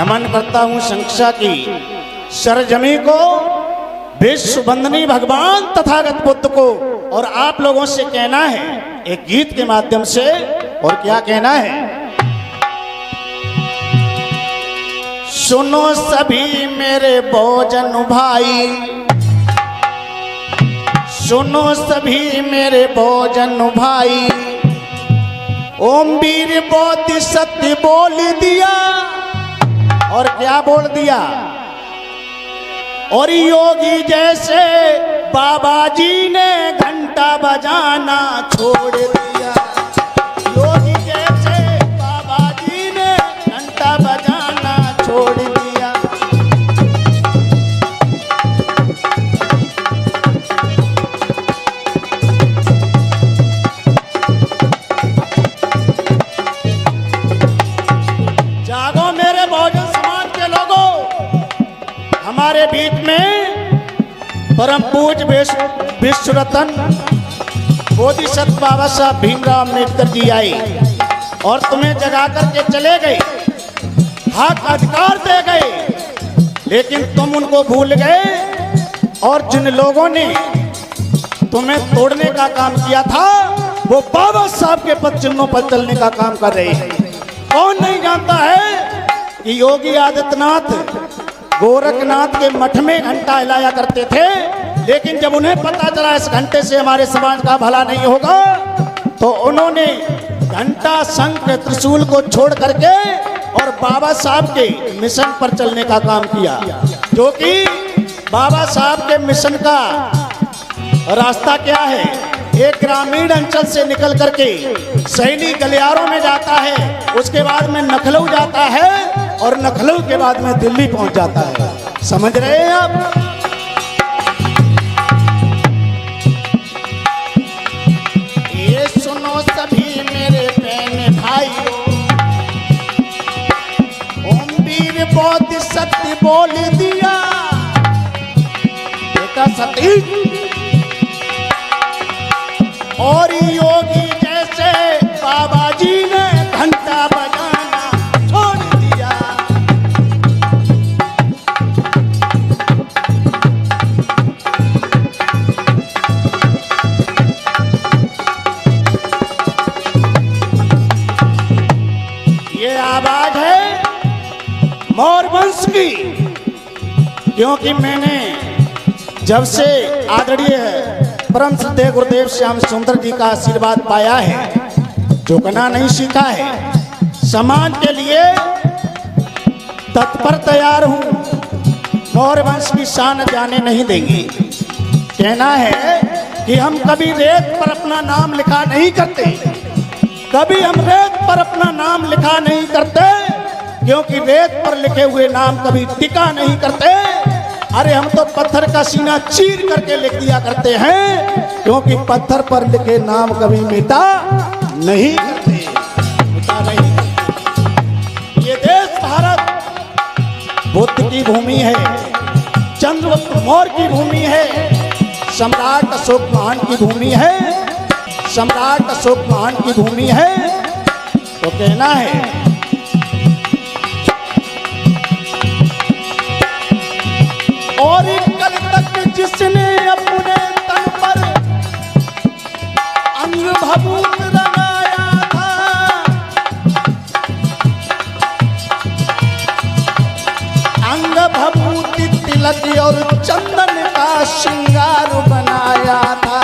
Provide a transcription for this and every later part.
नमन करता हूँ संख्या की सरजमी को, विश्व वंदनीय भगवान तथागत बुद्ध को। और आप लोगों से कहना है एक गीत के माध्यम से, और क्या कहना है, सुनो सभी मेरे भोजन भाई, सुनो सभी मेरे भोजन भाई, ओम वीर बोधि सत्य बोल दिया। और क्या बोल दिया, और योगी जैसे बाबा जी ने घंटा बजाना छोड़ दिया, योगी जैसे बाबा जी ने घंटा बजाना छोड़ दिया। जागो मेरे बहुजन समाज के लोगों, हमारे बीच में परम पूज्य विश्व रत्न बोधिसत्व बाबा साहब भीमराव अम्बेडकर जी आए और तुम्हें जगा करके चले गए, हक अधिकार दे गए, लेकिन तुम उनको भूल गए। और जिन लोगों ने तुम्हें तोड़ने का काम किया था वो बाबा साहब के पद चिन्हों पर चलने का काम कर रहे हैं। कौन नहीं जानता है कि योगी आदित्यनाथ गोरखनाथ के मठ में घंटा हिलाया करते थे, लेकिन जब उन्हें पता चला इस घंटे से हमारे समाज का भला नहीं होगा, तो उन्होंने घंटा शंख त्रिशूल को छोड़ करके और बाबा साहब के मिशन पर चलने का काम किया, जो कि बाबा साहब के मिशन का रास्ता क्या है, एक ग्रामीण अंचल से निकल करके शैली गलियारों में जाता है, उसके बाद में लखनऊ जाता है और लखनऊ के बाद में दिल्ली पहुंच जाता है। समझ रहे हैं आप? ये सुनो सभी मेरे बहन भाइयों, ओम वीर बोधि सत्य बोल दिया। बेटा सतीश, और योगी जैसे बाबा जी ने घंटा बजाना छोड़ दिया। ये आवाज है मौर्य वंश की, क्योंकि मैंने जब से आदरणीय परम श्रद्धेय गुरुदेव श्याम सुंदर जी का आशीर्वाद पाया है, झुकना नहीं सीखा है, समाज के लिए तत्पर तैयार हूं, मौर्य वंश की शान जाने नहीं देंगे। कहना है कि हम कभी रेत पर अपना नाम लिखा नहीं करते, कभी हम रेत पर अपना नाम लिखा नहीं करते, क्योंकि रेत पर लिखे हुए नाम कभी टिका नहीं करते। अरे हम तो पत्थर का सीना चीर करके लिख दिया करते हैं, क्योंकि पत्थर पर लिखे नाम कभी मिटा नहीं करते, मिटा नहीं करते। ये देश भारत बुद्ध की भूमि है, चंद्रगुप्त मौर्य की भूमि है, सम्राट अशोक महान की भूमि है, सम्राट अशोक महान की भूमि है। तो कहना है और कल तक जिसने अपने तन पर अंग भभूत लगाया था, अंग भभूति तिलक और चंदन का श्रृंगार बनाया था।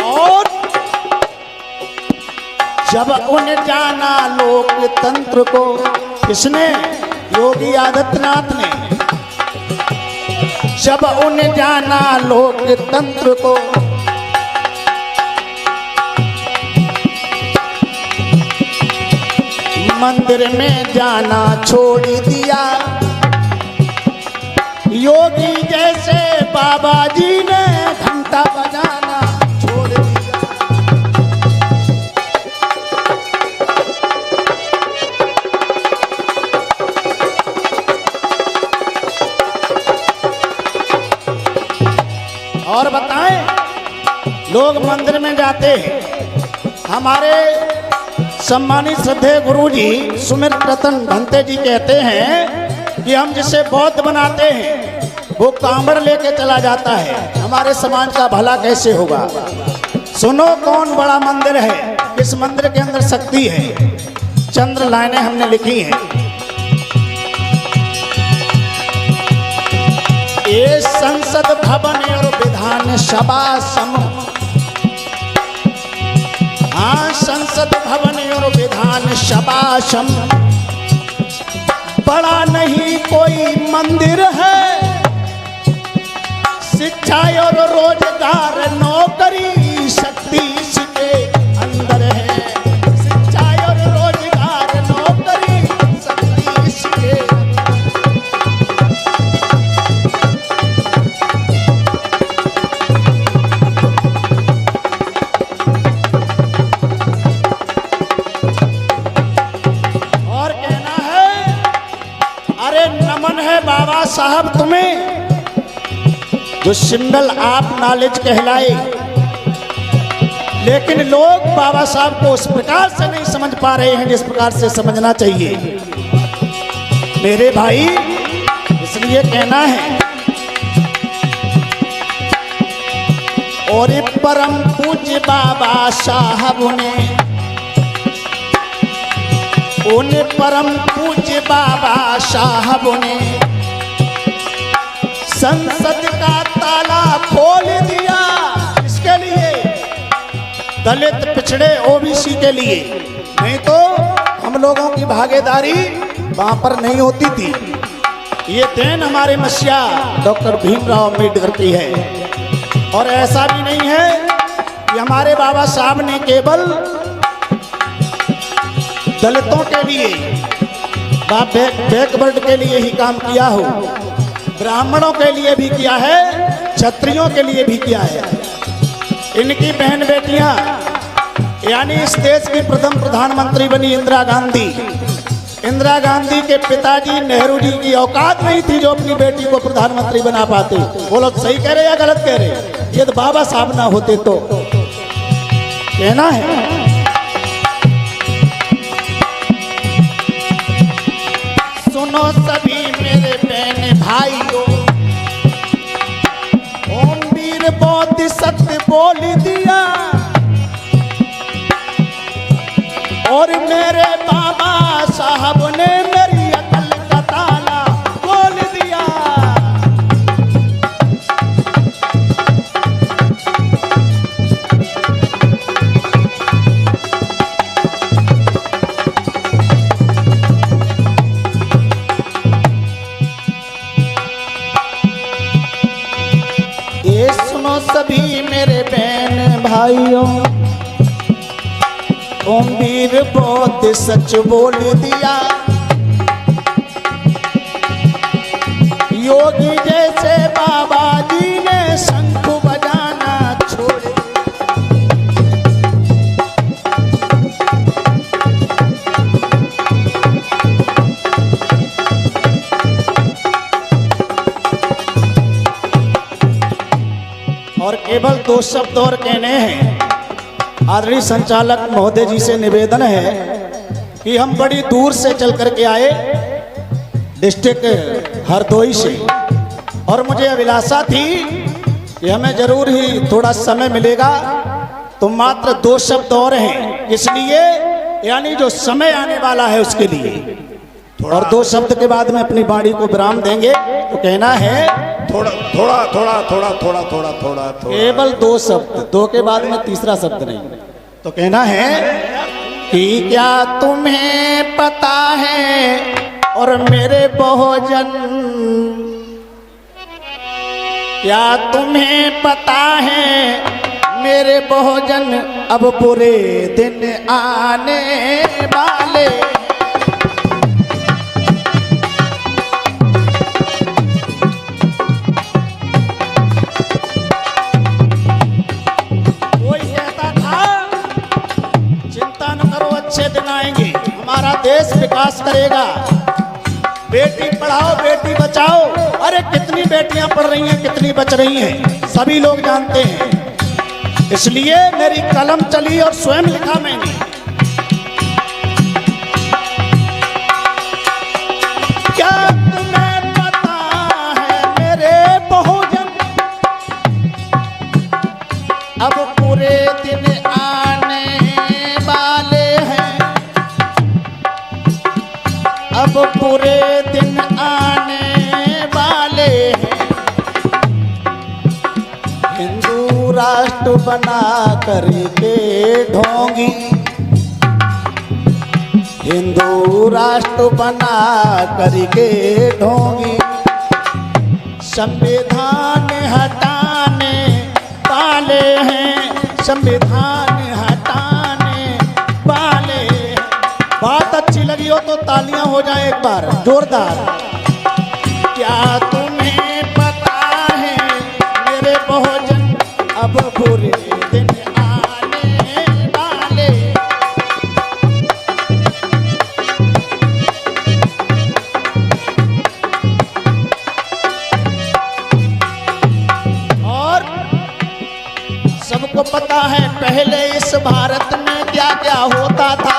और जब उन्हें जाना लोकतंत्र को, किसने? योगी आदित्यनाथ ने। जब उन्हें जाना लोकतंत्र को, मंदिर में जाना छोड़ दिया। योगी जैसे बाबा जी ने घंटा बजाना छोड़ दिया। और बताएं, लोग मंदिर में जाते हैं, हमारे सम्मानित श्रद्धेय गुरु जी सुमित रतन भंते जी कहते हैं कि हम जिसे बौद्ध बनाते हैं वो कांवड़ लेके चला जाता है, हमारे समाज का भला कैसे होगा। सुनो कौन बड़ा मंदिर है, इस मंदिर के अंदर शक्ति है। चंद्र लाइनें हमने लिखी हैं। ये संसद भवन और विधान सभा सम, हाँ संसद भवन और विधान सभा सम, बड़ा नहीं कोई मंदिर है। शिक्षा और रोजगार नौकरी शक्ति इसके अंदर है। शिक्षा और रोजगार नौकरी शक्ति इसके और कहना है, अरे नमन है बाबा साहब तुम्हें जो सिंगल आप नॉलेज कहलाए, लेकिन लोग बाबा साहब को उस प्रकार से नहीं समझ पा रहे हैं जिस प्रकार से समझना चाहिए मेरे भाई। इसलिए कहना है, और परम पूज्य बाबा साहब ने, उन्हें परम पूज्य बाबा साहब ने संसद का ताला खोल दिया। इसके लिए दलित पिछड़े ओबीसी के लिए, नहीं तो हम लोगों की भागीदारी वहां पर नहीं होती थी। ये देन हमारे मसीहा डॉक्टर भीमराव अम्बेडकर की है। और ऐसा भी नहीं है कि हमारे बाबा साहब ने केवल दलितों के लिए, बैकवर्ड के लिए ही काम किया हो, ब्राह्मणों के लिए भी किया है, क्षत्रियों के लिए भी किया है। इनकी बहन बेटियां, यानी इस देश की प्रथम प्रधानमंत्री बनी इंदिरा गांधी। इंदिरा गांधी के पिताजी नेहरू जी की औकात नहीं थी जो अपनी बेटी को प्रधानमंत्री बना पाते। वो लोग सही कह रहे या गलत कह रहे? ये तो बाबा साहब ना होते तो कहना है। सुनो सभी मेरे बहन भाइयों, ओम वीर बौद्ध सत्य बोल दिया, और मेरे बाबा साहब ने मेरी अकल का ताला खोल दिया। ये सुनो सभी मेरे बहन भाइयों, ओम वीर बौद्ध सच बोल दिया, योगी जैसे बाबा जी ने शंख बजाना छोड़े। और केवल दो शब्द और कहने हैं। आदरणीय संचालक महोदय जी से निवेदन है कि हम बड़ी दूर से चल करके आए, डिस्ट्रिक्ट हरदोई से, और मुझे अभिलाषा थी कि हमें जरूर ही थोड़ा समय मिलेगा, तो मात्र दो शब्द और हैं, इसलिए यानी जो समय आने वाला है उसके लिए, और दो शब्द के बाद में अपनी वाणी को विराम देंगे। तो कहना है थोड़ा थोड़ा थोड़ा थोड़ा थोड़ा थोड़ा थोड़ा केवल दो शब्द, दो के बाद में तीसरा शब्द नहीं। तो कहना है कि क्या तुम्हें पता है, और मेरे बहुजन, क्या तुम्हें पता है मेरे बहुजन, अब बुरे दिन आने वाले। अच्छे दिन आएंगे, हमारा देश विकास करेगा। बेटी पढ़ाओ बेटी बचाओ, अरे कितनी बेटियां पढ़ रही हैं, कितनी बच रही हैं, सभी लोग जानते हैं। इसलिए मेरी कलम चली और स्वयं लिखा मैंने। क्या तुम्हें पता है मेरे बहुजन, अब पूरे दिन आने वाले हैं, अब पूरे दिन आने वाले हैं, हिंदू राष्ट्र बना करके ढोंगी, हिंदू राष्ट्र बना करके ढोंगी, संविधान हटाने वाले हैं, संविधान हटाने वाले हैं। बात अच्छी लगी हो तो तालियां हो जाए एक बार जोरदार। क्या तुम्हें पता है मेरे बहुजन, अब बुरे दिन आने वाले। और सबको पता है पहले इस भारत में क्या क्या होता था,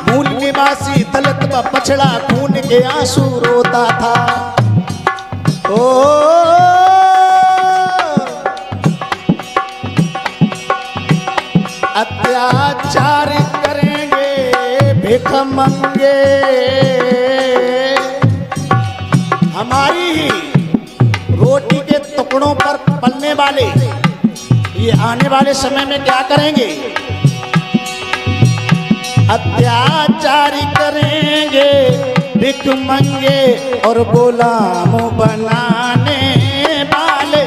मूल निवासी दलित व पछड़ा खून के आंसू रोता था। ओ अत्याचार करेंगे भिख मंगे, हमारी ही रोटी के टुकड़ों पर पलने वाले ये आने वाले समय में क्या करेंगे, अत्याचार करेंगे भिख मंगे और गुलाम बनाने वाले।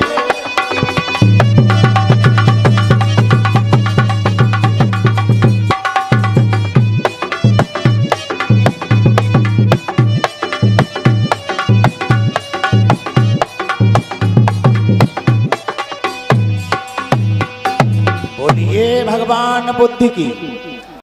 बोलिए भगवान बुद्ध की।